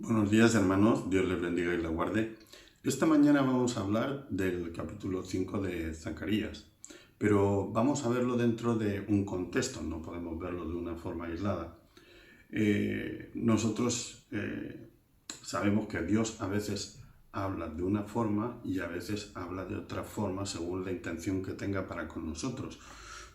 Buenos días, hermanos, Dios les bendiga y les guarde. Esta mañana vamos a hablar del capítulo 5 de Zacarías, pero vamos a verlo dentro de un contexto, no podemos verlo de una forma aislada. Nosotros sabemos que Dios a veces habla de una forma y a veces habla de otra forma según la intención que tenga para con nosotros.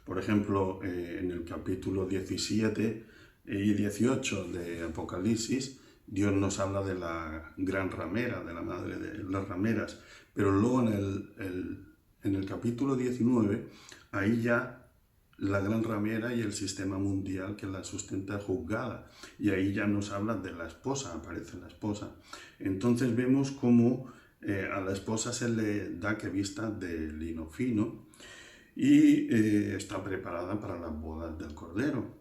Por ejemplo, en el capítulo 17 y 18 de Apocalipsis, Dios nos habla de la gran ramera, de la madre de las rameras, pero luego en el capítulo 19, ahí ya la gran ramera y el sistema mundial que la sustenta es juzgada, y ahí ya nos habla de la esposa, aparece la esposa. Entonces vemos cómo a la esposa se le da que vista de lino fino y está preparada para las bodas del Cordero.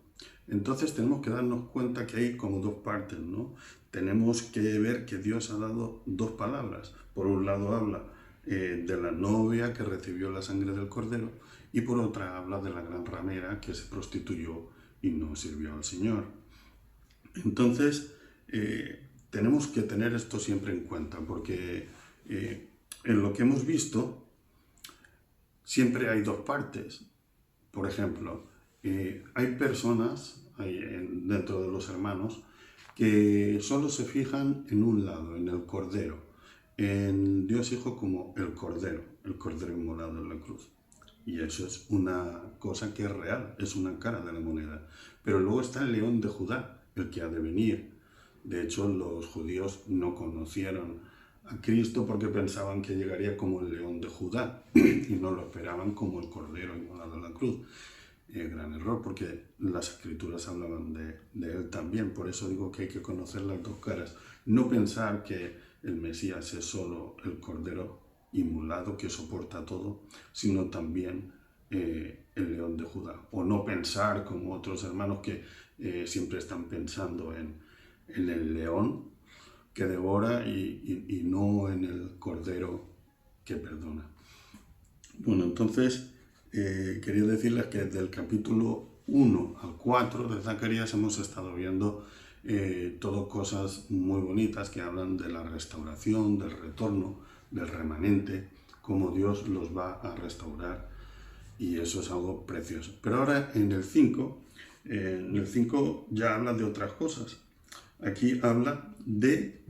Entonces tenemos que darnos cuenta que hay como dos partes, ¿no? Tenemos que ver que Dios ha dado dos palabras. Por un lado habla de la novia que recibió la sangre del Cordero, y por otra habla de la gran ramera que se prostituyó y no sirvió al Señor. Entonces tenemos que tener esto siempre en cuenta, porque en lo que hemos visto siempre hay dos partes. Por ejemplo, hay personas dentro de los hermanos que solo se fijan en un lado, en el Cordero, en Dios Hijo como el Cordero inmolado en la cruz. Y eso es una cosa que es real, es una cara de la moneda. Pero luego está el León de Judá, el que ha de venir. De hecho, los judíos no conocieron a Cristo porque pensaban que llegaría como el León de Judá y no lo esperaban como el Cordero inmolado en la cruz. Gran error, porque las escrituras hablaban de él también. Por eso digo que hay que conocer las dos caras. No pensar que el Mesías es solo el Cordero inmolado que soporta todo, sino también el León de Judá. O no pensar como otros hermanos que siempre están pensando en el león que devora y no en el Cordero que perdona. Bueno, entonces quería decirles que desde el capítulo 1 al 4 de Zacarías hemos estado viendo todo cosas muy bonitas que hablan de la restauración, del retorno, del remanente, cómo Dios los va a restaurar, y eso es algo precioso. Pero ahora en el 5 ya habla de otras cosas. Aquí habla del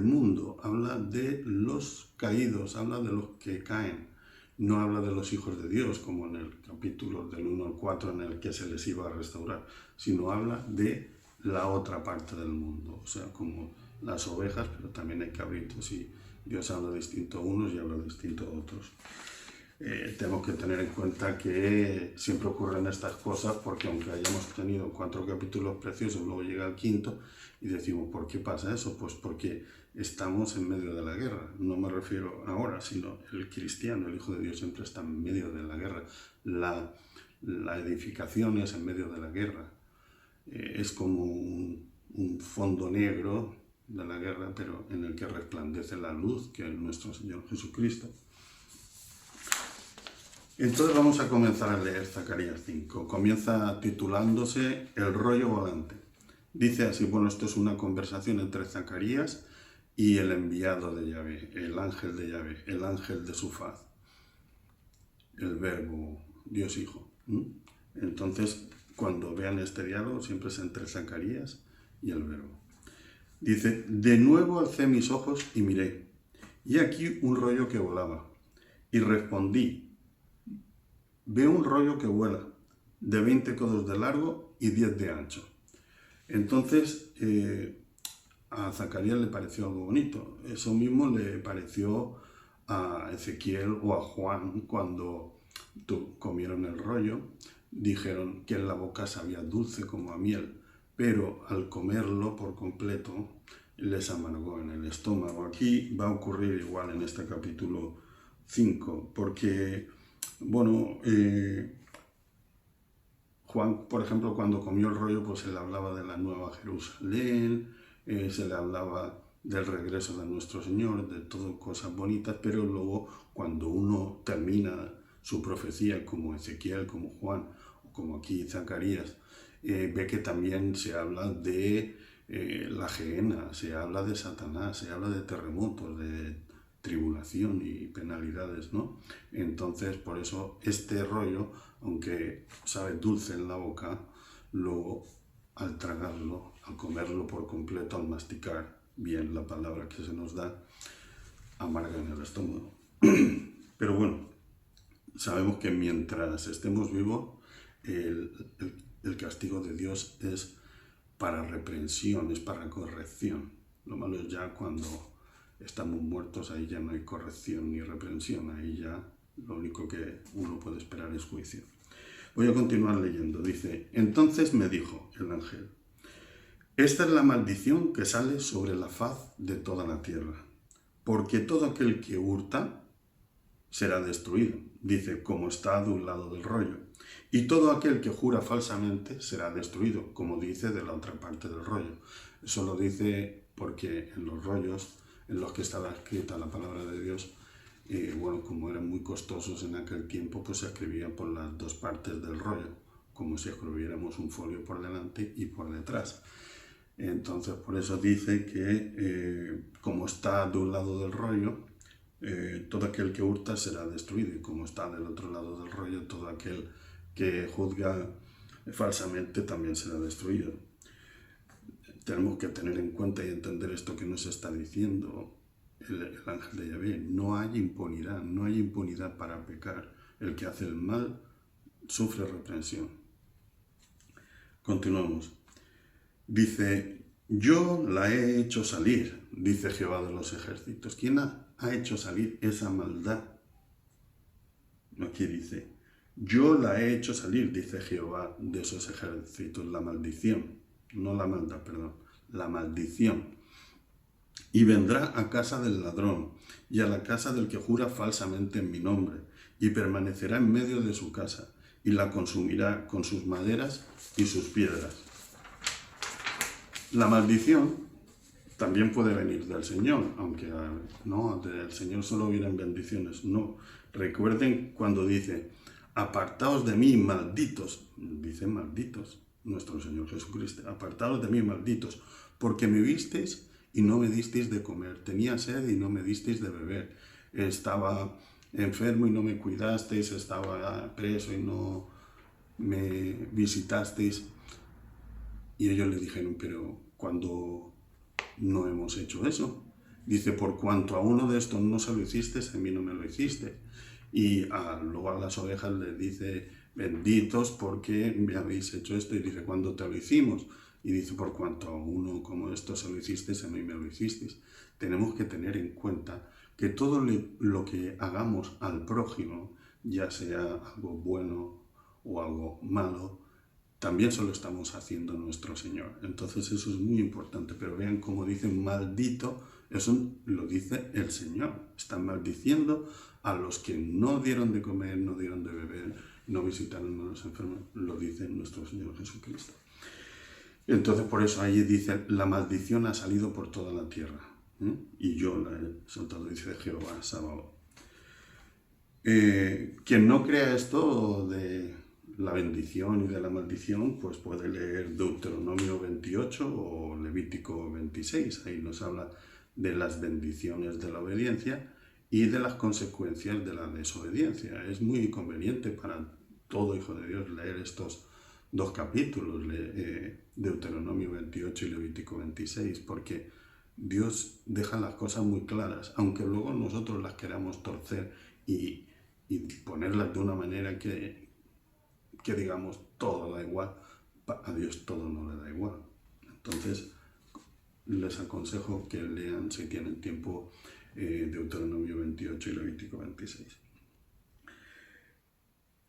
mundo, habla de los caídos, habla de los que caen. No habla de los hijos de Dios, como en el capítulo del 1 al 4 en el que se les iba a restaurar, sino habla de la otra parte del mundo, o sea, como las ovejas, pero también hay cabritos, y Dios habla distinto a unos y habla distinto a otros. Tenemos que tener en cuenta que siempre ocurren estas cosas, porque aunque hayamos tenido 4 capítulos preciosos, luego llega el 5 y decimos, ¿por qué pasa eso? Pues porque estamos en medio de la guerra. No me refiero ahora, sino el cristiano, el Hijo de Dios, siempre está en medio de la guerra. La edificación es en medio de la guerra. Es como un fondo negro de la guerra, pero en el que resplandece la luz, que es nuestro Señor Jesucristo. Entonces vamos a comenzar a leer Zacarías 5. Comienza titulándose El rollo volante. Dice así, bueno, esto es una conversación entre Zacarías y el enviado de Yahvé, el ángel de Yahvé, el ángel de su faz, el verbo, Dios Hijo. Entonces, cuando vean este diálogo, siempre es entre Zacarías y el verbo. Dice, de nuevo alcé mis ojos y miré, y aquí un rollo que volaba, y respondí, veo un rollo que vuela, de 20 codos de largo y 10 de ancho. Entonces, a Zacarías le pareció algo bonito. Eso mismo le pareció a Ezequiel o a Juan cuando comieron el rollo. Dijeron que en la boca sabía dulce como a miel, pero al comerlo por completo les amargó en el estómago. Aquí va a ocurrir igual en este capítulo 5, porque bueno, Juan, por ejemplo, cuando comió el rollo, pues se le hablaba de la nueva Jerusalén, se le hablaba del regreso de nuestro Señor, de todas cosas bonitas, pero luego cuando uno termina su profecía, como Ezequiel, como Juan, o como aquí Zacarías, ve que también se habla de la gehenna, se habla de Satanás, se habla de terremotos, de tribulación y penalidades, ¿no? Entonces, por eso este rollo, aunque sabe dulce en la boca, luego al tragarlo, al comerlo por completo, al masticar bien la palabra que se nos da, amarga en el estómago. Pero bueno, sabemos que mientras estemos vivos, el castigo de Dios es para reprensión, es para corrección. Lo malo es ya cuando estamos muertos, ahí ya no hay corrección ni reprensión, ahí ya lo único que uno puede esperar es juicio. Voy a continuar leyendo. Dice, entonces me dijo el ángel, esta es la maldición que sale sobre la faz de toda la tierra, porque todo aquel que hurta será destruido, dice, como está de un lado del rollo. Y todo aquel que jura falsamente será destruido, como dice de la otra parte del rollo. Eso lo dice porque en los rollos en los que estaba escrita la palabra de Dios, bueno, como eran muy costosos en aquel tiempo, pues se escribía por las dos partes del rollo, como si escribiéramos un folio por delante y por detrás. Entonces, por eso dice que como está de un lado del rollo, todo aquel que hurta será destruido, y como está del otro lado del rollo, todo aquel que juzga falsamente también será destruido. Tenemos que tener en cuenta y entender esto que nos está diciendo el ángel de Yahvé. No hay impunidad para pecar. El que hace el mal sufre reprensión. Continuamos. Dice, yo la he hecho salir, dice Jehová de los ejércitos. ¿Quién ha hecho salir esa maldad? Aquí dice, yo la he hecho salir, dice Jehová de esos ejércitos, la maldición, no la maldad, perdón, la maldición. Y vendrá a casa del ladrón y a la casa del que jura falsamente en mi nombre, y permanecerá en medio de su casa, y la consumirá con sus maderas y sus piedras. La maldición también puede venir del Señor, aunque no, del Señor solo vienen bendiciones. No, recuerden cuando dice, apartaos de mí, malditos, dice malditos, nuestro Señor Jesucristo, apartaos de mí, malditos, porque me visteis y no me disteis de comer, tenía sed y no me disteis de beber, estaba enfermo y no me cuidasteis, estaba preso y no me visitasteis. Y ellos le dijeron, pero cuando no hemos hecho eso. Dice, por cuanto a uno de estos no se lo hiciste, a mí no me lo hiciste. Y luego a las ovejas les dice, benditos porque me habéis hecho esto. Y dice, ¿cuándo te lo hicimos? Y dice, por cuanto a uno como esto se lo hiciste, a mí me lo hicisteis. Tenemos que tener en cuenta que todo lo que hagamos al prójimo, ya sea algo bueno o algo malo, también se lo estamos haciendo a nuestro Señor. Entonces eso es muy importante. Pero vean cómo dicen maldito, eso lo dice el Señor. Están maldiciendo a los que no dieron de comer, no dieron de beber, no visitaron a los enfermos. Lo dice nuestro Señor Jesucristo. Entonces por eso ahí dice, la maldición ha salido por toda la tierra. Y yo la he soltado, dice Jehová Sabaoth. Quien no crea esto de la bendición y de la maldición, pues puede leer Deuteronomio 28 o Levítico 26. Ahí nos habla de las bendiciones de la obediencia y de las consecuencias de la desobediencia. Es muy conveniente para todo hijo de Dios leer estos dos capítulos, Deuteronomio 28 y Levítico 26, porque Dios deja las cosas muy claras, aunque luego nosotros las queramos torcer y ponerlas de una manera que digamos todo da igual. A Dios todo no le da igual. Entonces les aconsejo que lean, si tienen tiempo, Deuteronomio 28 y Levítico 26.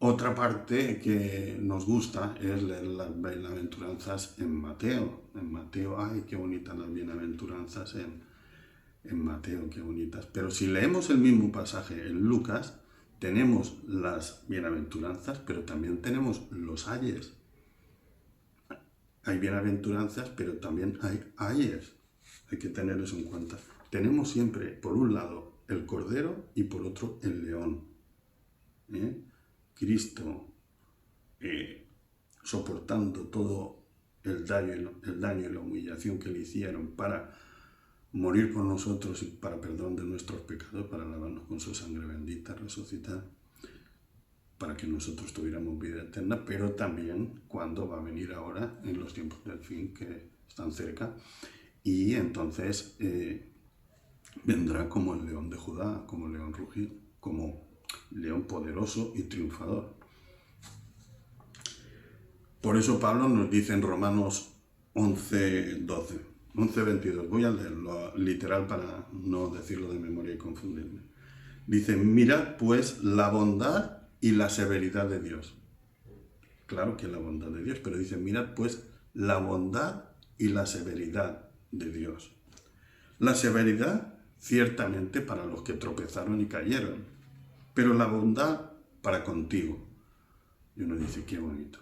Otra parte que nos gusta es leer las bienaventuranzas en Mateo. En Mateo, ay, qué bonitas las bienaventuranzas en Mateo, qué bonitas. Pero si leemos el mismo pasaje en Lucas, tenemos las bienaventuranzas, pero también tenemos los ayes. Hay bienaventuranzas, pero también hay ayes. Hay que tener eso en cuenta. Tenemos siempre, por un lado, el cordero y por otro, el león. Cristo soportando todo el daño y la humillación que le hicieron para morir por nosotros y para perdón de nuestros pecados, para lavarnos con su sangre bendita, resucitar, para que nosotros tuviéramos vida eterna, pero también cuando va a venir ahora en los tiempos del fin que están cerca, y entonces vendrá como el león de Judá, como el león rugido, como león poderoso y triunfador. Por eso Pablo nos dice en Romanos 11:22, voy a leerlo literal para no decirlo de memoria y confundirme. Dice, mirad pues la bondad y la severidad de Dios. Claro que la bondad de Dios, pero dice, mirad pues la bondad y la severidad de Dios. La severidad, ciertamente, para los que tropezaron y cayeron, pero la bondad para contigo. Y uno dice, qué bonito.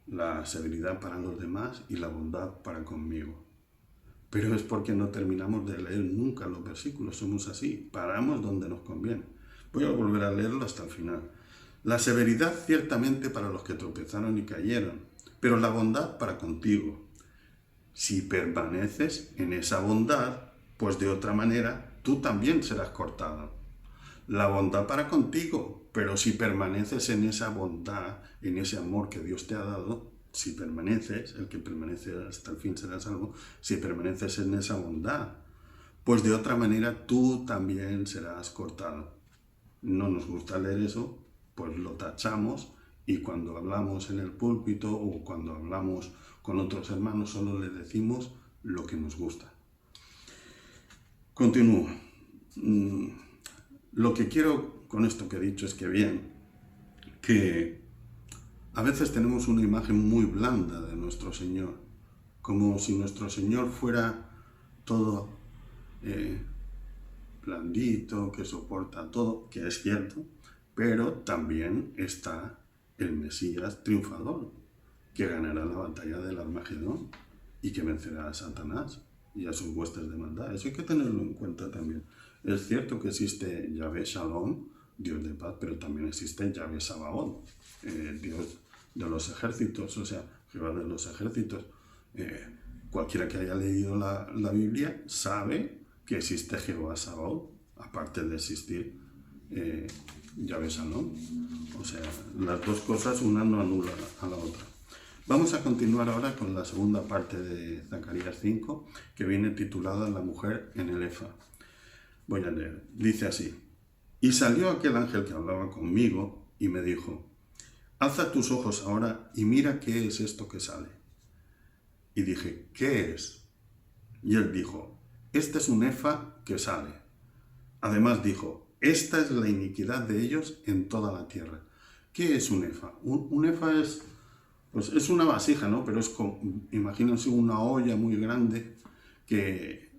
La severidad para los demás y la bondad para conmigo. Pero es porque no terminamos de leer nunca los versículos, somos así, paramos donde nos conviene. Voy a volver a leerlo hasta el final. La severidad ciertamente para los que tropezaron y cayeron, pero la bondad para contigo. Si permaneces en esa bondad, pues de otra manera tú también serás cortado. La bondad para contigo, pero si permaneces en esa bondad, en ese amor que Dios te ha dado, si permaneces, el que permanece hasta el fin será salvo, si permaneces en esa bondad, pues de otra manera tú también serás cortado. No nos gusta leer eso, pues lo tachamos y cuando hablamos en el púlpito o cuando hablamos con otros hermanos solo le decimos lo que nos gusta. Continúo. Lo que quiero con esto que he dicho es que a veces tenemos una imagen muy blanda de nuestro Señor, como si nuestro Señor fuera todo blandito, que soporta todo, que es cierto, pero también está el Mesías triunfador, que ganará la batalla del Armagedón y que vencerá a Satanás y a sus huestes de maldad. Eso hay que tenerlo en cuenta también. Es cierto que existe Yahvé Shalom, Dios de paz, pero también existe Yahvé Sabaoth, Dios de los ejércitos, o sea, Jehová de los ejércitos. Cualquiera que haya leído la Biblia sabe que existe Jehová Sabaoth, aparte de existir Yahvé Shalom. O sea, las dos cosas, una no anula a la otra. Vamos a continuar ahora con la segunda parte de Zacarías 5, que viene titulada La mujer en el efa. Voy a leer. Dice así: Y salió aquel ángel que hablaba conmigo y me dijo: Alza tus ojos ahora y mira qué es esto que sale. Y dije: ¿Qué es? Y él dijo: Este es un efa que sale. Además dijo: Esta es la iniquidad de ellos en toda la tierra. ¿Qué es un efa? Un efa es, pues es una vasija, ¿no? Pero es como, imagínense una olla muy grande que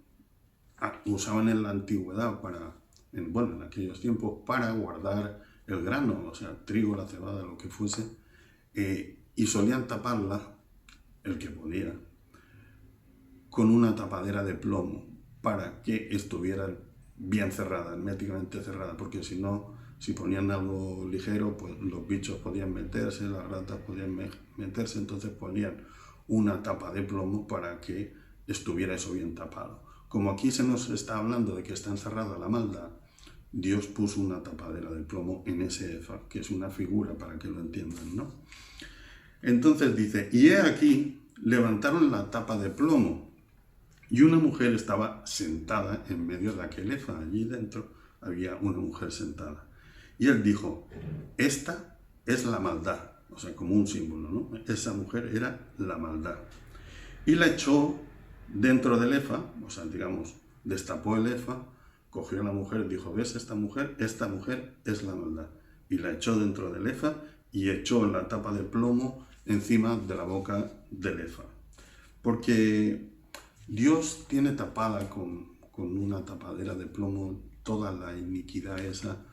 usaban en la antigüedad en aquellos tiempos para guardar el grano, o sea, trigo, la cebada, lo que fuese, y solían taparla, el que podía, con una tapadera de plomo para que estuviera bien cerrada, herméticamente cerrada, porque si no, si ponían algo ligero, pues los bichos podían meterse, las ratas podían meterse, entonces ponían una tapa de plomo para que estuviera eso bien tapado. Como aquí se nos está hablando de que está encerrada la maldad, Dios puso una tapadera de plomo en ese efa, que es una figura para que lo entiendan, ¿no? Entonces dice: y he aquí, levantaron la tapa de plomo, y una mujer estaba sentada en medio de aquel efa. Allí dentro había una mujer sentada. Y él dijo: esta es la maldad, o sea, como un símbolo, ¿no? Esa mujer era la maldad. Y la echó dentro del efa, o sea, digamos, destapó el efa, cogió a la mujer, dijo: ¿ves esta mujer? Esta mujer es la maldad. Y la echó dentro del efa y echó la tapa de plomo encima de la boca del efa. Porque Dios tiene tapada con una tapadera de plomo toda la iniquidad esa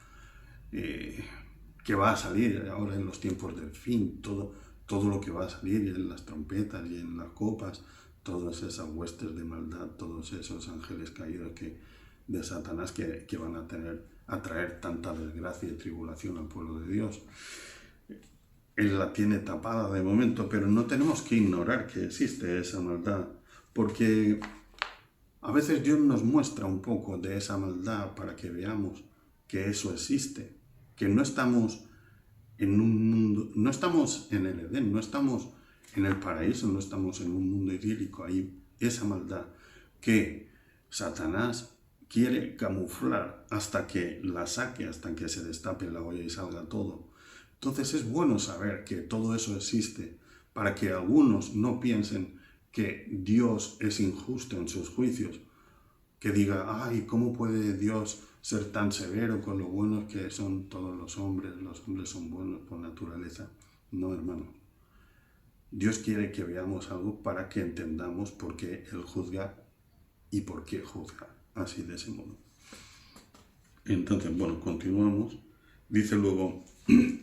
que va a salir ahora en los tiempos del fin, todo lo que va a salir en las trompetas y en las copas, todas esas huestes de maldad, todos esos ángeles caídos de Satanás que van a traer tanta desgracia y tribulación al pueblo de Dios. Él la tiene tapada de momento, pero no tenemos que ignorar que existe esa maldad, porque a veces Dios nos muestra un poco de esa maldad para que veamos que eso existe, que no estamos en un mundo, no estamos en el Edén, no estamos en el paraíso, no estamos en un mundo idílico. Hay esa maldad que Satanás quiere camuflar hasta que la saque, hasta que se destape la olla y salga todo. Entonces es bueno saber que todo eso existe para que algunos no piensen que Dios es injusto en sus juicios, que diga, ay, ¿cómo puede Dios ser tan severo con lo buenos que son todos los hombres son buenos por naturaleza? No, hermano. Dios quiere que veamos algo para que entendamos por qué Él juzga y por qué juzga, así de ese modo. Entonces, bueno, continuamos. Dice luego,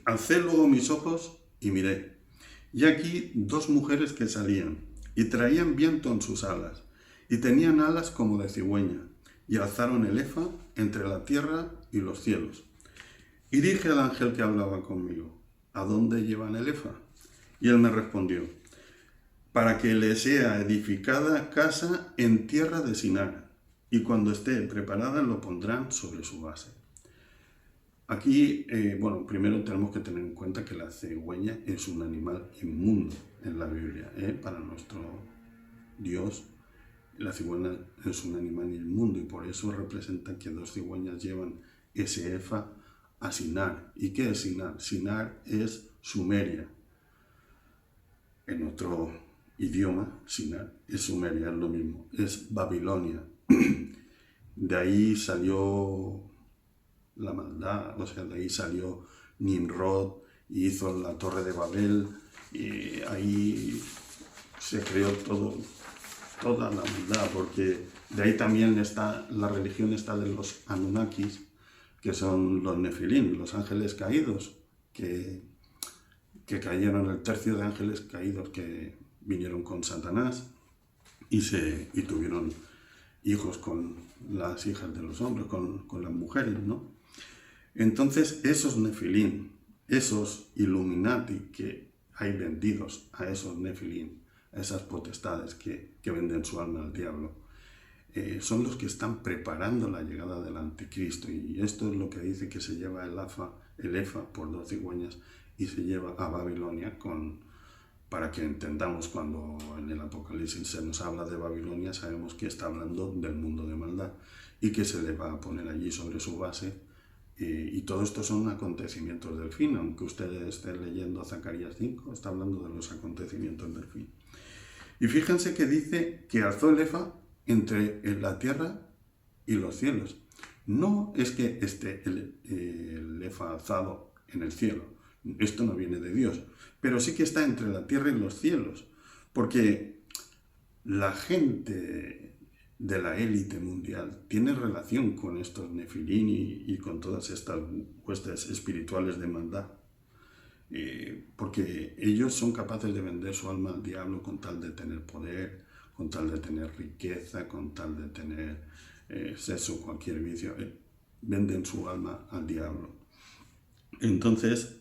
alcé luego mis ojos y miré, y aquí dos mujeres que salían, y traían viento en sus alas, y tenían alas como de cigüeña, y alzaron el efa entre la tierra y los cielos. Y dije al ángel que hablaba conmigo, ¿a dónde llevan el efa? Y él me respondió, para que le sea edificada casa en tierra de Sinar, y cuando esté preparada lo pondrán sobre su base. Aquí, bueno, primero tenemos que tener en cuenta que la cigüeña es un animal inmundo en la Biblia. Para nuestro Dios, la cigüeña es un animal inmundo y por eso representa que dos cigüeñas llevan ese efa a Sinar. ¿Y qué es Sinar? Sinar es Sumeria. En otro idioma, Sinar es Sumeria, es lo mismo, es Babilonia. De ahí salió la maldad, o sea, de ahí salió Nimrod y hizo la Torre de Babel, y ahí se creó toda la maldad, porque de ahí también está la religión de los Anunnakis, que son los Nefilim, los ángeles caídos, que cayeron, el tercio de ángeles caídos que vinieron con Satanás y tuvieron hijos con las hijas de los hombres, con las mujeres, ¿no? Entonces, esos Nefilim, esos Illuminati que hay vendidos a esos Nefilim, a esas potestades que venden su alma al diablo, son los que están preparando la llegada del anticristo. Y esto es lo que dice que se lleva el efa por dos cigüeñas y se lleva a Babilonia para que entendamos cuando en el Apocalipsis se nos habla de Babilonia, sabemos que está hablando del mundo de maldad y que se le va a poner allí sobre su base. Y todo esto son acontecimientos del fin, aunque ustedes estén leyendo Zacarías 5, está hablando de los acontecimientos del fin. Y fíjense que dice que alzó el efa entre la tierra y los cielos. No es que esté el efa alzado en el cielo, esto no viene de Dios, pero sí que está entre la tierra y los cielos, porque la gente de la élite mundial tiene relación con estos Nefilim y con todas estas huestes espirituales de maldad, porque ellos son capaces de vender su alma al diablo con tal de tener poder, con tal de tener riqueza, con tal de tener sexo, cualquier vicio, venden su alma al diablo. Entonces,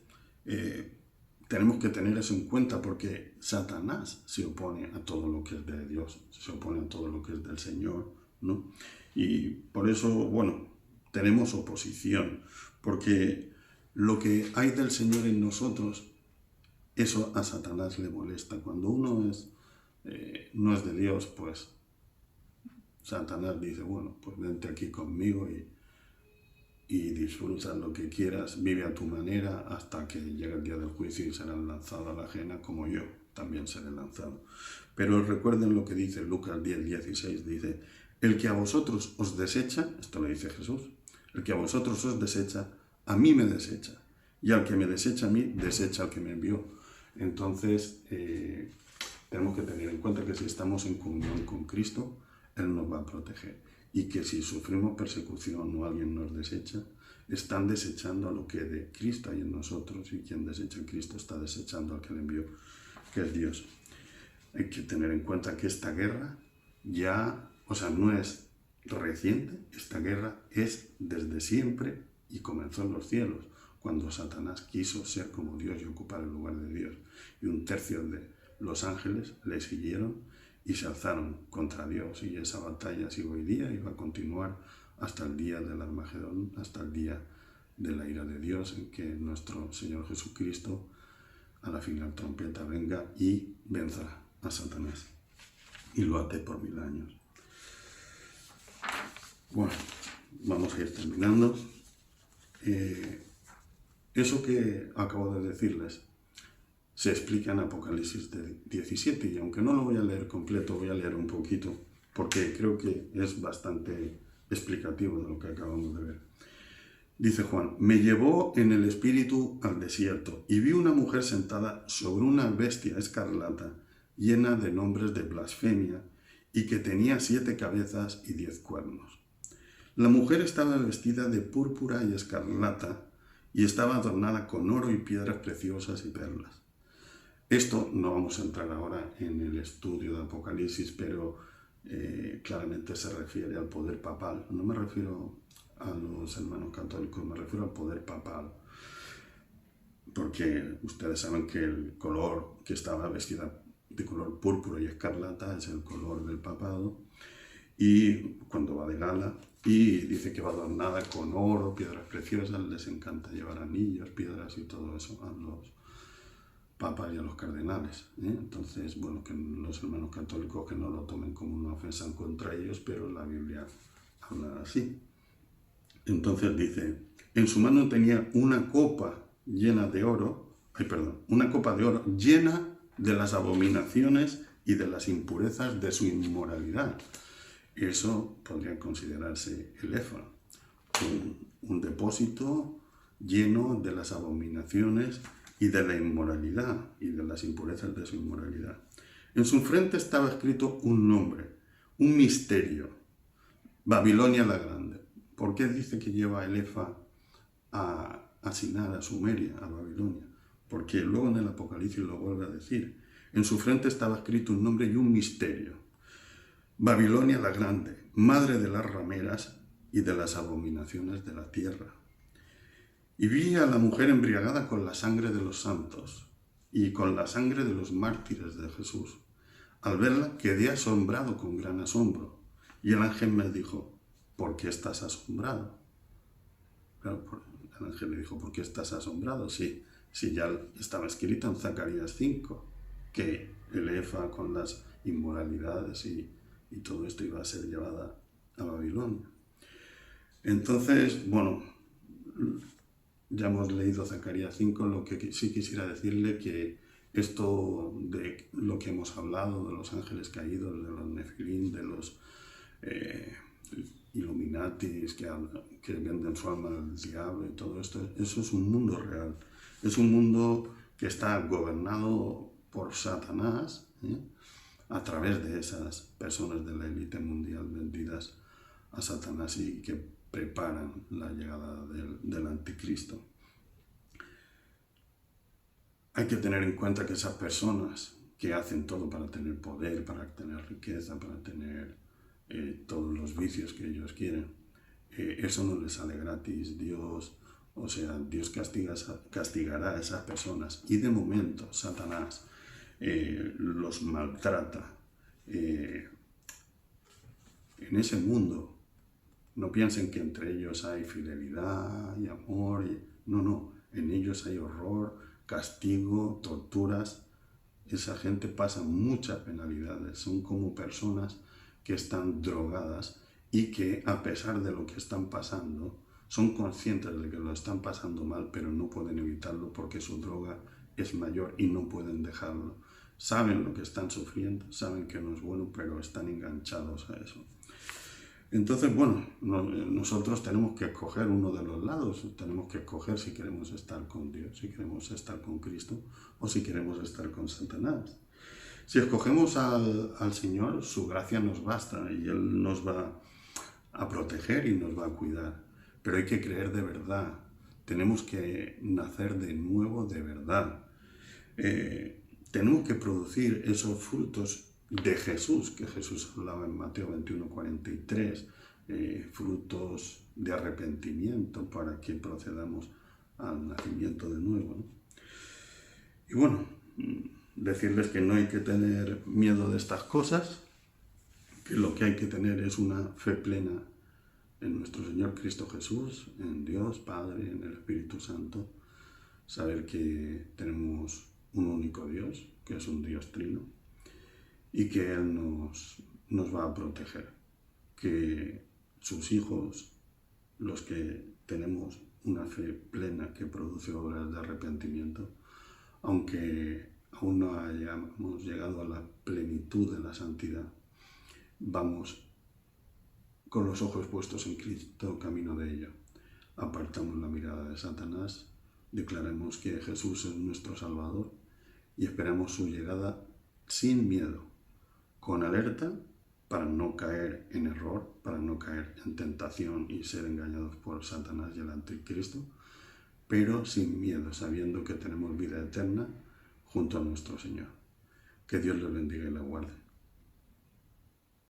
tenemos que tener eso en cuenta porque Satanás se opone a todo lo que es de Dios, se opone a todo lo que es del Señor, ¿no? Y por eso, bueno, tenemos oposición, porque lo que hay del Señor en nosotros, eso a Satanás le molesta. Cuando uno no es de Dios, pues Satanás dice, bueno, pues vente aquí conmigo y disfruta lo que quieras, vive a tu manera hasta que llegue el día del juicio y serás lanzado a la ajena como yo también seré lanzado. Pero recuerden lo que dice Lucas 10:16, dice, el que a vosotros os desecha, esto lo dice Jesús, el que a vosotros os desecha, a mí me desecha, y al que me desecha a mí, desecha al que me envió. Entonces, tenemos que tener en cuenta que si estamos en comunión con Cristo, Él nos va a proteger. Y que si sufrimos persecución o alguien nos desecha, están desechando a lo que de Cristo hay en nosotros, y quien desecha a Cristo está desechando al que le envió, que es Dios. Hay que tener en cuenta que esta guerra ya, o sea, no es reciente, esta guerra es desde siempre y comenzó en los cielos. cuando Satanás quiso ser como Dios y ocupar el lugar de Dios. Y un tercio de los ángeles le siguieron y se alzaron contra Dios. Y esa batalla sigue hoy día y va a continuar hasta el día del Armagedón, hasta el día de la ira de Dios, en que nuestro Señor Jesucristo a la final trompeta venga y venza a Satanás y lo ate por 1000 años. Bueno, vamos a ir terminando. Eso que acabo de decirles se explica en Apocalipsis 17, y aunque no lo voy a leer completo, voy a leer un poquito, porque creo que es bastante explicativo de lo que acabamos de ver. Dice Juan: me llevó en el espíritu al desierto, y vi una mujer sentada sobre una bestia escarlata, llena de nombres de blasfemia, y que tenía 7 cabezas y 10 cuernos. La mujer estaba vestida de púrpura y escarlata, y estaba adornada con oro y piedras preciosas y perlas. Esto no vamos a entrar ahora en el estudio de Apocalipsis, pero claramente se refiere al poder papal. No me refiero a los hermanos católicos, me refiero al poder papal. Porque ustedes saben que el color que estaba vestida de color púrpura y escarlata es el color del papado. Y cuando va de gala, y dice que va adornada con oro, piedras preciosas, les encanta llevar anillos, piedras y todo eso a los papas y a los cardenales, ¿eh? Entonces, bueno, que los hermanos católicos que no lo tomen como una ofensa contra ellos, pero la Biblia habla así. Entonces dice: en su mano tenía una copa llena de oro, una copa de oro llena de las abominaciones y de las impurezas de su inmoralidad. Eso podría considerarse el éfa, un depósito lleno de las abominaciones y de la inmoralidad y de las impurezas de su inmoralidad. En su frente estaba escrito un nombre, un misterio: Babilonia la Grande. ¿Por qué dice que lleva el éfa a Sinar, a Sumeria, a Babilonia? Porque luego en el Apocalipsis lo vuelve a decir. En su frente estaba escrito un nombre y un misterio: Babilonia la Grande, madre de las rameras y de las abominaciones de la tierra. Y vi a la mujer embriagada con la sangre de los santos y con la sangre de los mártires de Jesús. Al verla quedé asombrado con gran asombro. Y el ángel me dijo: ¿por qué estás asombrado? Claro, el ángel le dijo: ¿por qué estás asombrado? Si ya estaba escrito en Zacarías 5, que el éfa con las inmoralidades y todo esto iba a ser llevada a Babilonia. Entonces, bueno, ya hemos leído Zacarías 5, lo que sí quisiera decirle que esto de lo que hemos hablado, de los ángeles caídos, de los Nefilim, de los Illuminatis que venden su alma al diablo y todo esto, eso es un mundo real. Es un mundo que está gobernado por Satanás, a través de esas personas de la élite mundial vendidas a Satanás y que preparan la llegada del anticristo. Hay que tener en cuenta que esas personas que hacen todo para tener poder, para tener riqueza, para tener todos los vicios que ellos quieren, eso no les sale gratis. Dios castigará a esas personas, y de momento Satanás los maltrata. En ese mundo, no piensen que entre ellos hay fidelidad y amor, no, en ellos hay horror, castigo, torturas. Esa gente pasa muchas penalidades, son como personas que están drogadas y que, a pesar de lo que están pasando, son conscientes de que lo están pasando mal, pero no pueden evitarlo porque su droga es mayor y no pueden dejarlo. Saben lo que están sufriendo, saben que no es bueno, pero están enganchados a eso. Entonces, bueno, nosotros tenemos que escoger uno de los lados. Tenemos que escoger si queremos estar con Dios, si queremos estar con Cristo o si queremos estar con Satanás. Si escogemos al Señor, su gracia nos basta y Él nos va a proteger y nos va a cuidar. Pero hay que creer de verdad. Tenemos que nacer de nuevo de verdad. Tenemos que producir esos frutos de Jesús, que Jesús hablaba en Mateo 21:43, frutos de arrepentimiento para que procedamos al nacimiento de nuevo, ¿no? Y bueno, decirles que no hay que tener miedo de estas cosas, que lo que hay que tener es una fe plena en nuestro Señor Cristo Jesús, en Dios Padre, en el Espíritu Santo, saber que tenemos un único Dios, que es un Dios trino, y que Él nos va a proteger, que sus hijos, los que tenemos una fe plena que produce obras de arrepentimiento, aunque aún no hayamos llegado a la plenitud de la santidad, vamos con los ojos puestos en Cristo, camino de ello. Apartamos la mirada de Satanás, declaremos que Jesús es nuestro Salvador y esperamos su llegada sin miedo, con alerta para no caer en error, para no caer en tentación y ser engañados por Satanás y el anticristo, pero sin miedo, sabiendo que tenemos vida eterna junto a nuestro Señor. Que Dios les bendiga y les guarde.